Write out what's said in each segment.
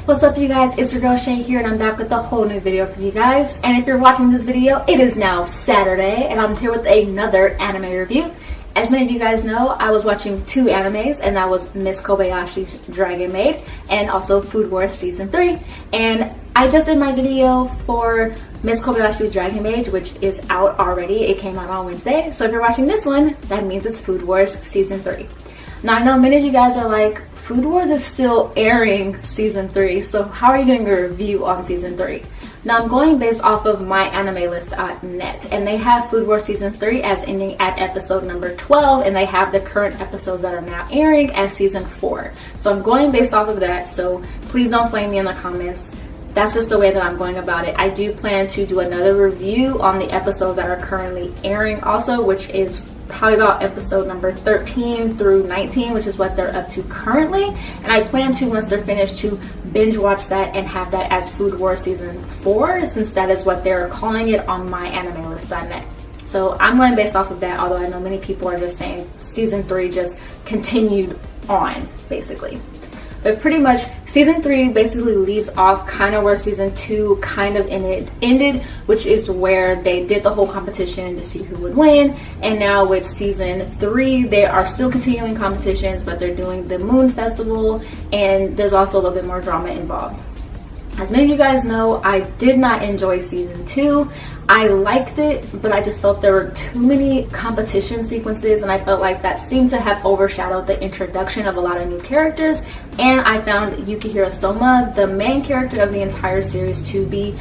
What's up, you guys? It's your girl Shay here, and I'm back with a whole new video for you guys. And if you're watching this video, it is now Saturday, and I'm here with another anime review. As many of you guys know, I was watching two animes, and that was Miss Kobayashi's Dragon Maid and also Food Wars Season 3. And I just did my video for Miss Kobayashi's Dragon Maid, which is out already. It came out on Wednesday. So if you're watching this one, that means it's Food Wars Season 3. Now, I know many of you guys are like, Food Wars is still airing Season 3, so how are you doing a review on Season 3? Now, I'm going based off of myanimelist.net, and they have Food Wars Season 3 as ending at episode number 12, and they have the current episodes that are now airing as Season 4. So I'm going based off of that, so please don't flame me in the comments. That's just the way that I'm going about it. I do plan to do another review on the episodes that are currently airing also, which is probably about episode number 13 through 19, which is what they're up to currently. And I plan to, once they're finished, to binge watch that and have that as Food Wars Season 4, since that is what they're calling it on myanimelist.net. So I'm going based off of that, although I know many people are just saying Season 3 just continued on, basically. But pretty much, Season 3 basically leaves off kind of where Season 2 kind of ended, which is where they did the whole competition to see who would win. And now with Season 3, they are still continuing competitions, but they're doing the Moon Festival, and there's also a little bit more drama involved. As many of you guys know, I did not enjoy Season 2. I liked it, but I just felt there were too many competition sequences, and I felt like that seemed to have overshadowed the introduction of a lot of new characters. And I found Yukihiro Soma, the main character of the entire series, to be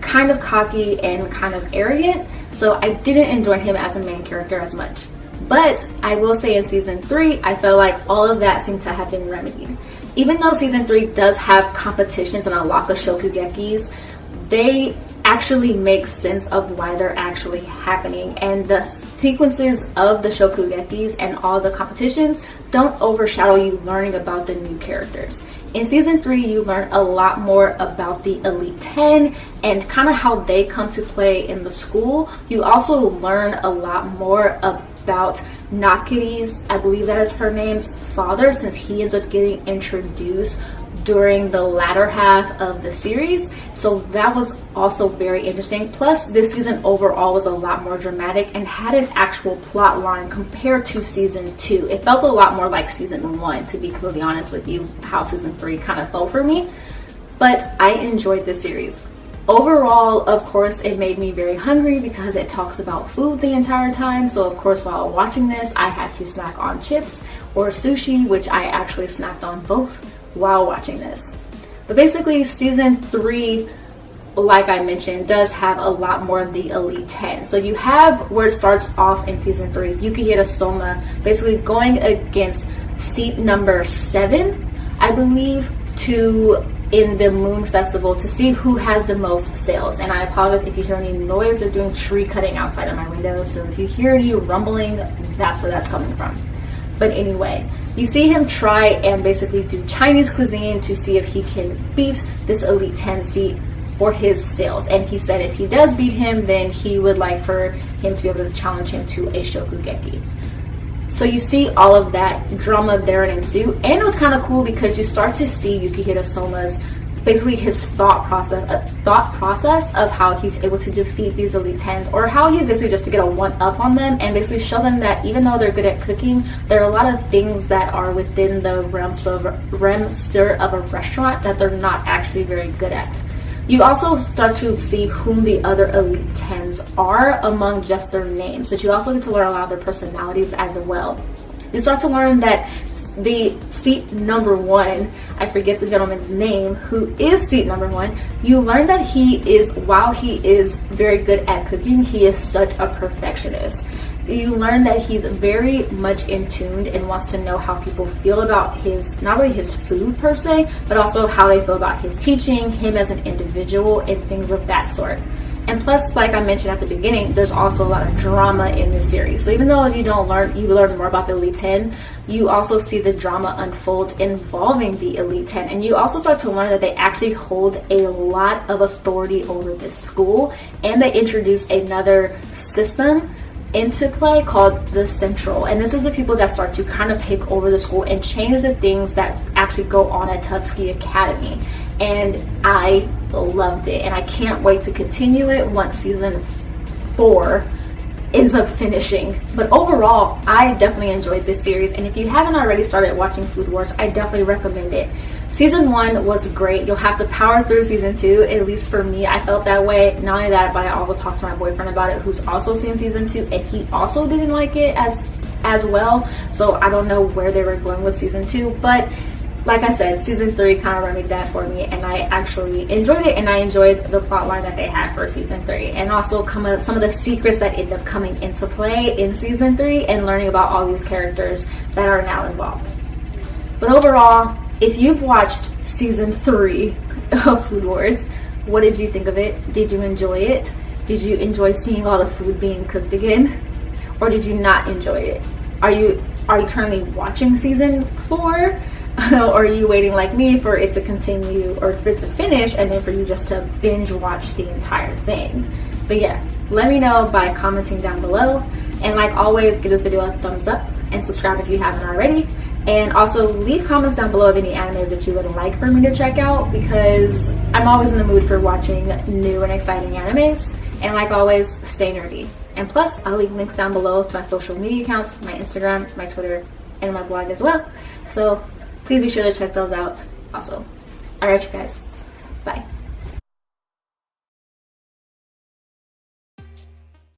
kind of cocky and kind of arrogant, so I didn't enjoy him as a main character as much. But I will say in Season 3, I felt like all of that seemed to have been remedied. Even though Season 3 does have competitions and a lot of Shokugekis, they actually make sense of why they're actually happening, and the sequences of the Shokugekis and all the competitions don't overshadow you learning about the new characters. In Season 3, you learn a lot more about the Elite 10 and kind of how they come to play in the school. You also learn a lot more about Nakiri's, I believe that is her name's father, since he ends up getting introduced during the latter half of the series. So that was also very interesting. Plus, this season overall was a lot more dramatic and had an actual plot line compared to Season 2. It felt a lot more like Season 1, to be completely honest with you, how Season 3 kind of felt for me. But I enjoyed this series. Overall, of course, it made me very hungry because it talks about food the entire time. So of course, while watching this, I had to snack on chips or sushi, which I actually snacked on both while watching this. But basically, Season 3, like I mentioned, does have a lot more of the Elite 10. So you have where it starts off in Season 3, Yukihiro Soma basically going against seat number 7, I believe, in the Moon Festival to see who has the most sales. And I apologize if you hear any noise. They're doing tree cutting outside of my window, so if you hear any rumbling, that's where that's coming from. But anyway, you see him try and basically do Chinese cuisine to see if he can beat this Elite 10 seat for his sales. And he said if he does beat him, then he would like for him to be able to challenge him to a Shokugeki. So you see all of that drama there and ensue, and it was kind of cool because you start to see Yukihiro Soma's basically his thought process of how he's able to defeat these Elite 10s, or how he's basically just to get a one-up on them and basically show them that even though they're good at cooking, there are a lot of things that are within the realm sphere of a restaurant that they're not actually very good at. You also start to see whom the other Elite 10s are among just their names, but you also get to learn a lot of their personalities as well. You start to learn that the seat number 1, I forget the gentleman's name, who is seat number 1, you learn that while he is very good at cooking, he is such a perfectionist. You learn that he's very much in tune and wants to know how people feel about not really his food per se, but also how they feel about his teaching, him as an individual, and things of that sort. And plus, like I mentioned at the beginning, there's also a lot of drama in this series. So even though you learn more about the Elite 10, you also see the drama unfold involving the Elite 10. And you also start to learn that they actually hold a lot of authority over this school, and they introduce another system into play called the Central. And this is the people that start to kind of take over the school and change the things that actually go on at Tutsuki Academy. and I loved it, and I can't wait to continue it once season 4 ends up finishing. But overall, I definitely enjoyed this series, and if you haven't already started watching Food Wars, I definitely recommend it. Season 1 was great. You'll have to power through season 2, at least for me. I felt that way. Not only that, but I also talked to my boyfriend about it, who's also seen season 2, and he also didn't like it as well. So I don't know where they were going with season 2, but like I said, season 3 kind of remedied that for me, and I actually enjoyed it, and I enjoyed the plot line that they had for season 3, and also some of the secrets that end up coming into play in season 3, and learning about all these characters that are now involved. But overall, if you've watched season 3 of Food Wars, what did you think of it? Did you enjoy it? Did you enjoy seeing all the food being cooked again? Or did you not enjoy it? Are you currently watching season 4? Or are you waiting like me for it to continue, or for it to finish, and then for you just to binge watch the entire thing? But yeah, let me know by commenting down below. And like always, give this video a thumbs up and subscribe if you haven't already. And also leave comments down below of any animes that you would like for me to check out, because I'm always in the mood for watching new and exciting animes. And like always, stay nerdy. And plus, I'll leave links down below to my social media accounts, my Instagram, my Twitter, and my blog as well. So please be sure to check those out also. Alright, you guys. Bye.